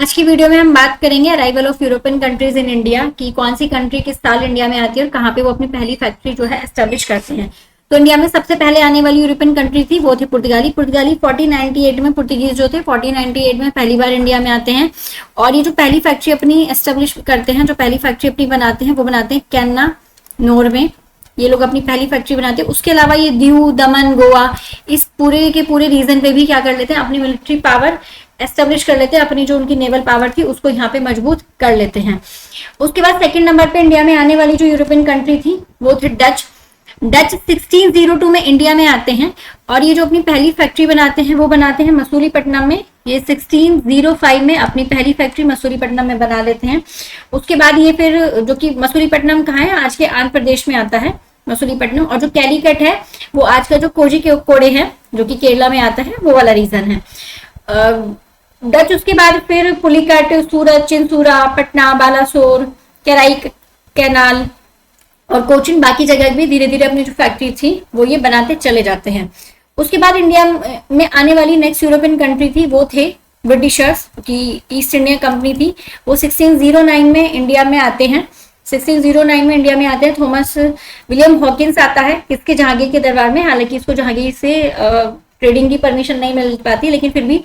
आज की वीडियो में हम बात करेंगे arrival of European countries in India की कौन सी कंट्री किस साल इंडिया में आती है और कहाँ पे वो अपनी पहली फैक्ट्री जो है एस्टेब्लिश करते हैं। तो इंडिया में सबसे पहले आने वाली यूरोपियन कंट्री थी वो थी पुर्तगाली। 1498 में पुर्तगीज जो थे 1498 में पहली बार इंडिया में आते हैं और ये जो पहली फैक्ट्री अपनी एस्टेब्लिश करते हैं, जो पहली फैक्ट्री अपनी बनाते हैं वो बनाते हैं कैन्ना नोर में। ये लोग अपनी पहली फैक्ट्री बनाते हैं। उसके अलावा ये दीव, दमन, गोवा इस पूरे के पूरे रीजन पे भी क्या कर लेते हैं, अपनी मिलिट्री पावर एस्टेब्लिश कर लेते हैं, अपनी जो उनकी नेवल पावर थी उसको यहाँ पे मजबूत कर लेते हैं। उसके बाद सेकंड नंबर पे इंडिया में आने वाली जो यूरोपियन कंट्री थी वो थी डच। 1602 में इंडिया में आते हैं और ये जो अपनी पहली फैक्ट्री बनाते हैं वो बनाते हैं मसूलीपट्टनम में। ये 1605 में अपनी पहली फैक्ट्री मसूलीपट्टनम में बना लेते हैं। उसके बाद ये फिर जो कि मसूलीपट्टनम कहाँ है, आज के आंध्र प्रदेश में आता है मसूलीपट्टनम, और जो कैलीकट है वो आज का जो कोझिकोडे है जो कि केरला में आता है वो वाला रीजन है। डच उसके बाद फिर पुलिकट, सूरत, चिंसूरा, पटना, बालासोर, केराई कैनाल और कोचिन, बाकी जगह भी धीरे धीरे अपनी जो फैक्ट्री थी वो ये बनाते चले जाते हैं। उसके बाद इंडिया में आने वाली नेक्स्ट यूरोपियन कंट्री थी वो थे ब्रिटिशर्स की ईस्ट इंडिया कंपनी थी। वो 1609 में इंडिया में आते हैं। 1609 में इंडिया में आते हैं। थॉमस विलियम हॉकिंस आता है किसके, जहांगीर के दरबार में। हालांकि इसको जहांगीर से ट्रेडिंग की परमिशन नहीं मिल पाती, लेकिन फिर भी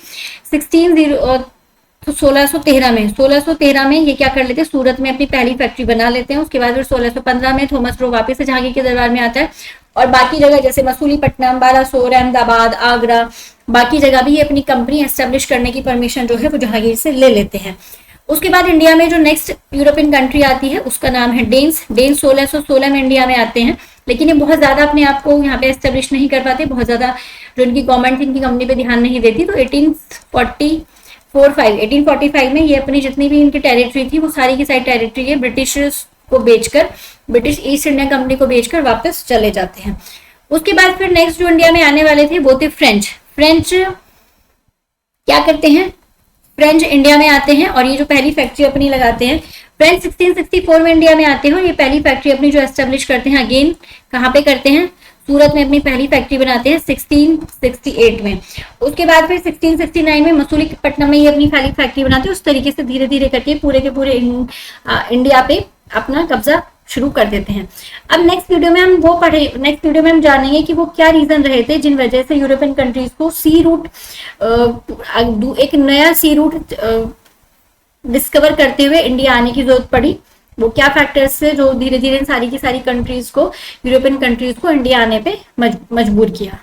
1613 में ये क्या कर लेते हैं, सूरत में अपनी पहली फैक्ट्री बना लेते हैं। उसके बाद फिर 1615 में थॉमस रो वापस से जहांगीर के दरबार में आता है और बाकी जगह जैसे मसूलीपट्टनम, बालासोर, अहमदाबाद, आगरा, बाकी जगह भी ये अपनी कंपनी एस्टेब्लिश करने की परमिशन जो है वो जहांगीर से ले लेते हैं। उसके बाद इंडिया में जो नेक्स्ट यूरोपियन कंट्री आती है उसका नाम है डेन्स। 1616 में इंडिया में आते हैं, लेकिन ये बहुत ज्यादा अपने आप को यहाँ पे एस्टेब्लिश नहीं कर पाते, बहुत ज्यादा जो इनकी गवर्नमेंट इनकी कंपनी पे ध्यान नहीं देती। तो 1845 में ये अपनी जितनी भी इनकी टेरिटरी थी वो सारी की सारी टेरिटरी है ब्रिटिश को बेचकर, ब्रिटिश ईस्ट इंडिया कंपनी को बेचकर वापस चले जाते हैं। उसके बाद फिर नेक्स्ट जो इंडिया में आने वाले थे वो थे फ्रेंच। फ्रेंच क्या करते हैं, फ्रेंच इंडिया में आते हैं और ये जो पहली फैक्ट्री अपनी लगाते हैं। फ्रेंच 1664 में इंडिया में आते हैं और ये पहली फैक्ट्री अपनी जो एस्टेब्लिश करते हैं अगेन कहाँ पे करते हैं, सूरत में अपनी पहली फैक्ट्री बनाते हैं 1668 में। उसके बाद फिर 1669 में मसूलीपट्टनम में ये अपनी पहली फैक्ट्री बनाते हैं। उस तरीके से धीरे धीरे करके पूरे के पूरे इंडिया पे अपना कब्जा शुरू कर देते हैं। अब नेक्स्ट वीडियो में हम जानेंगे कि वो क्या रीजन रहे थे जिन वजह से यूरोपियन कंट्रीज को सी रूट, एक नया सी रूट डिस्कवर करते हुए इंडिया आने की जरूरत पड़ी। वो क्या फैक्टर्स से जो धीरे धीरे सारी की सारी कंट्रीज को, यूरोपियन कंट्रीज को इंडिया आने पे मजबूर किया।